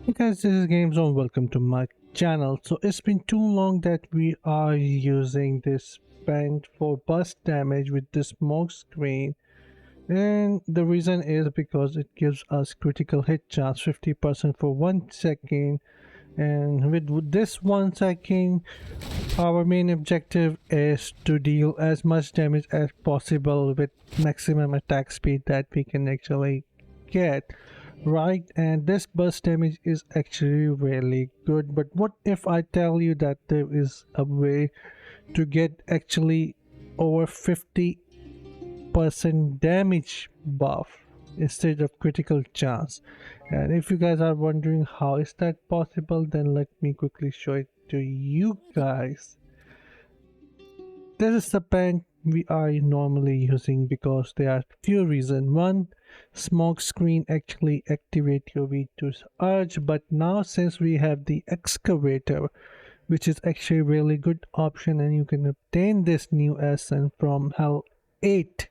Hey guys, this is GameZone. Welcome to my channel. So it's been too long that we are using this Pant for burst damage with this smoke screen, and the reason is because it gives us critical hit chance 50% for 1 second, and with this 1 second our main objective is to deal as much damage as possible with maximum attack speed that we can actually get, right? And this burst damage is actually really good. But what if I tell you that there is a way to get actually over 50% damage buff instead of critical chance? And if you guys are wondering how is that possible, then let me quickly show it to you guys. This is the pen we are normally using because there are few reasons. One, smoke screen actually activate your V2's urge, but now since we have the excavator, which is actually a really good option, and you can obtain this new essence from Hell 8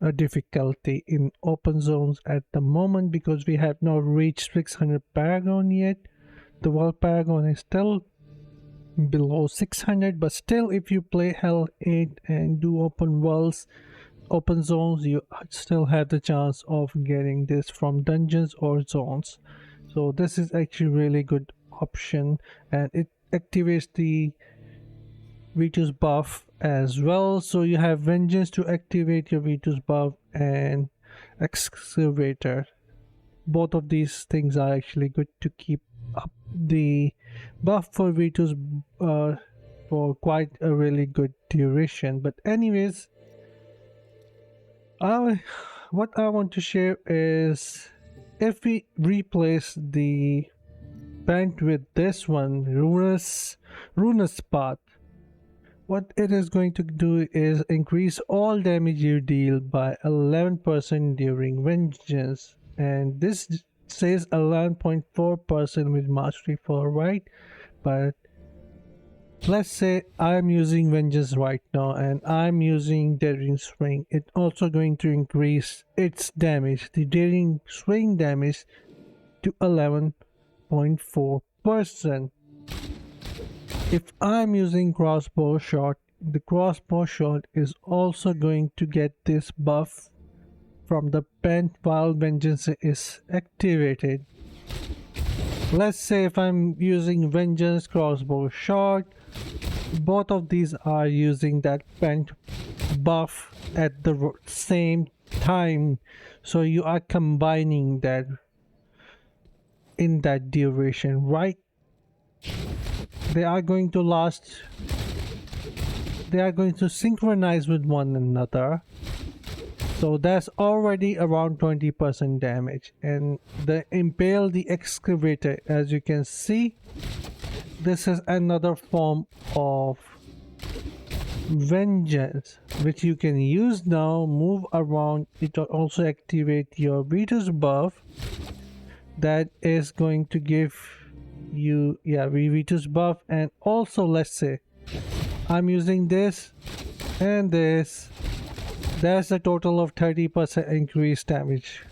a difficulty in open zones at the moment, because we have not reached 600 paragon yet. The world paragon is still below 600, but still if you play Hell 8 and do open worlds, open zones, you still have the chance of getting this from dungeons or zones. So this is actually really good option, and it activates the V2's buff as well. So you have Vengeance to activate your V2's buff and Excavator. Both of these things are actually good to keep up the buff for V2's for quite a really good duration. But anyways, what I want to share is, if we replace the Pant with this one, Runus Path, what it is going to do is increase all damage you deal by 11% during Vengeance, and this says 11.4% with Mastery 4, right? But let's say I'm using Vengeance right now and I'm using Daring Swing. It's also going to increase its damage, the Daring Swing damage, to 11.4%. If I'm using crossbow shot, the crossbow shot is also going to get this buff from the Pant while Vengeance is activated. Let's say if I'm using Vengeance, crossbow shot, both of these are using that Pant buff at the same time, so you are combining that in that duration, right? They are going to last, they are going to synchronize with one another, so that's already around 20% damage. And the Impale the Excavator, as you can see, this is another form of Vengeance which you can use now, move around. It will also activate your Beater's buff, that is going to give you Vito's buff. And also, let's say I'm using this and this, that's a total of 30% increased damage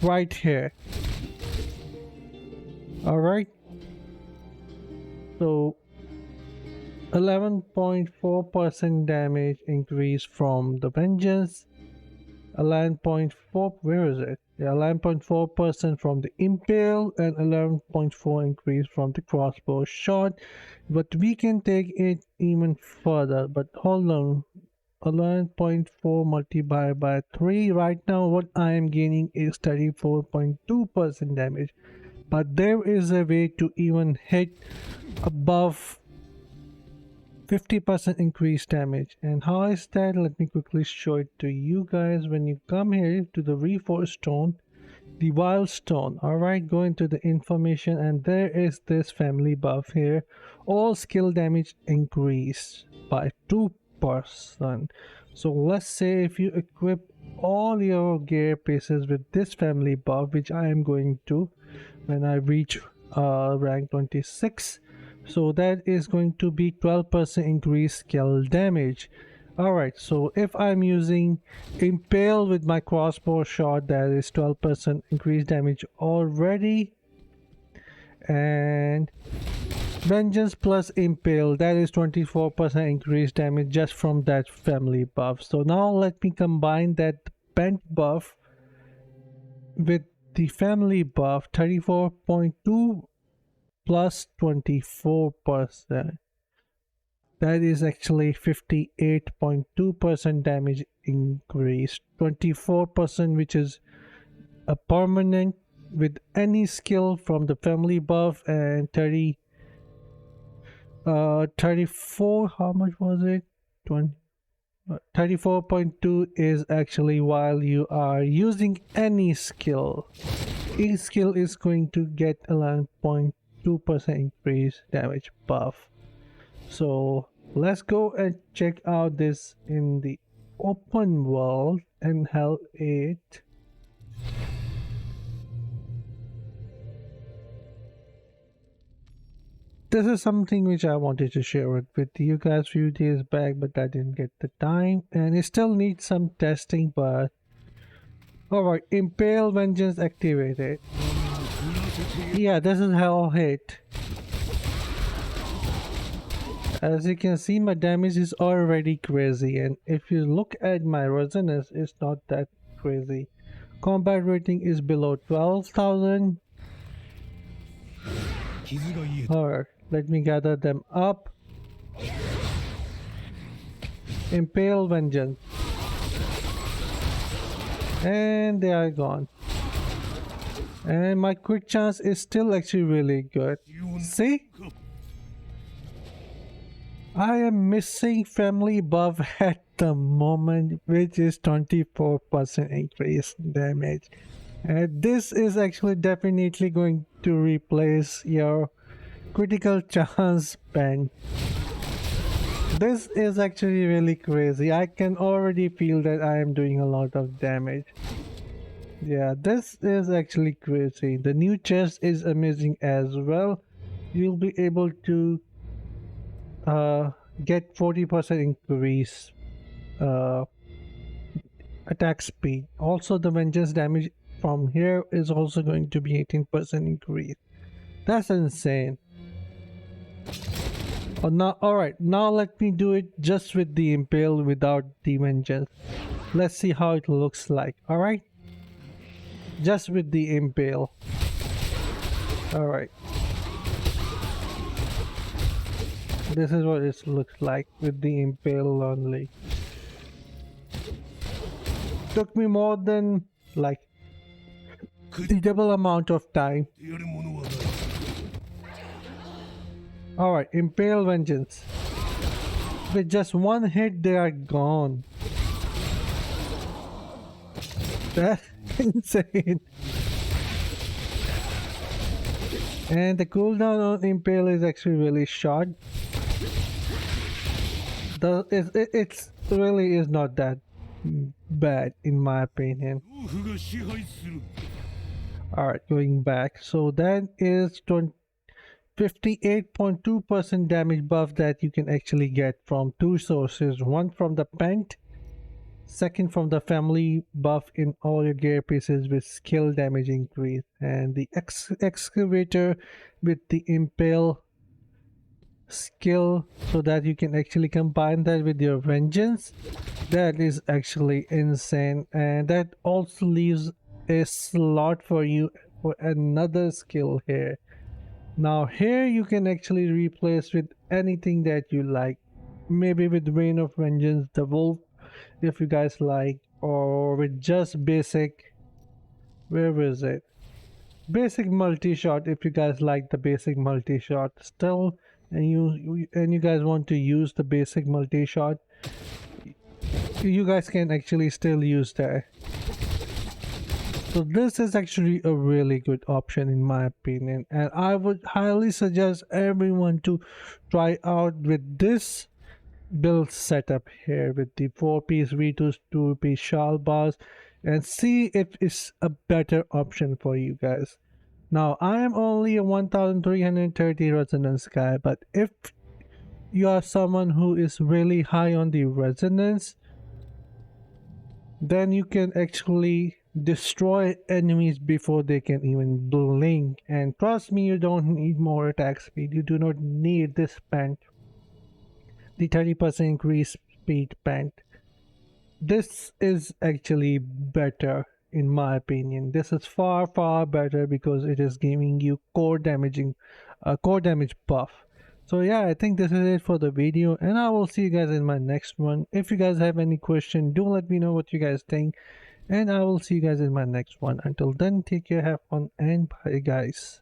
right here. All right, so 11.4% damage increase from the Vengeance, 11.4, where is it? Yeah, 11.4% from the Impale, and 11.4 increase from the crossbow shot. But we can take it even further. But hold on, 11.4 multiplied by 3. Right now what I am gaining is 34.2% damage. But there is a way to even hit above 50% increased damage. And how is that? Let me quickly show it to you guys. When you come here to the Reforged Stone, the Wild Stone, alright, go into the information, and there is this family buff here. All skill damage increased by 2%. So let's say if you equip all your gear pieces with this family buff, which I am going to when I reach rank 26, so that is going to be 12% increased skill damage. Alright, so if I'm using Impale with my crossbow shot, that is 12% increased damage already. And Vengeance plus Impale, that is 24% increased damage just from that family buff. So now let me combine that Pant buff with the family buff, 34.2 plus 24%. That is actually 58.2% damage increase. 24%, which is a permanent with any skill from the family buff, and 34, how much was it? 34.2 is actually while you are using any skill. Each skill is going to get 11.2% increase damage buff. So let's go and check out this in the open world and Hell 8. This is something which I wanted to share with you guys a few days back, but I didn't get the time, and it still needs some testing. But alright, Impale Vengeance activated. Yeah, this is Hell 8. As you can see, my damage is already crazy, and if you look at my resonance, it's not that crazy. Combat rating is below 12,000. Alright, let me gather them up. Impale Vengeance. And they are gone. And my quick chance is still actually really good. See? I am missing family buff at the moment, which is 24% increase damage. And this is actually definitely going to replace your critical chance pen. This is actually really crazy. I can already feel that I am doing a lot of damage. Yeah, this is actually crazy. The new chest is amazing as well. You'll be able to get 40% increase attack speed. Also, the vengeance damage from here is also going to be 18% increase. That's insane. Oh, now, alright, now let me do it just with the Impale without the vengeance. Let's see how it looks like. Alright, just with the Impale. Alright, this is what it looks like with the Impale only. Took me more than like the double amount of time. Alright, Impale Vengeance. With just one hit, they are gone. That's insane. And the cooldown on Impale is actually really short. It's really is not that bad in my opinion. Alright, going back. So that is 58.2% damage buff that you can actually get from two sources. One from the Pant, second from the family buff in all your gear pieces with skill damage increase, and the excavator with the Impale skill, so that you can actually combine that with your vengeance. That is actually insane, and that also leaves a slot for you for another skill here. Now here you can actually replace with anything that you like, maybe with Reign of Vengeance, the Wolf if you guys like, or with just basic, where is it, basic multi-shot if you guys like the basic multi-shot still, and you guys want to use the basic multi-shot, you guys can actually still use that. So this is actually a really good option in my opinion, and I would highly suggest everyone to try out with this build setup here with the 4-piece V2s, 2-piece shawl bars, and see if it's a better option for you guys. Now I am only a 1330 resonance guy, but if you are someone who is really high on the resonance, then you can actually destroy enemies before they can even blink. And trust me, you don't need more attack speed. You do not need this Pant, the 30% increase speed Pant. This is actually better in my opinion. This is far better because it is giving you core damage buff. So yeah, I think this is it for the video, and I will see you guys in my next one. If you guys have any question, do let me know what you guys think, and I will see you guys in my next one. Until then, take care, have fun, and bye guys.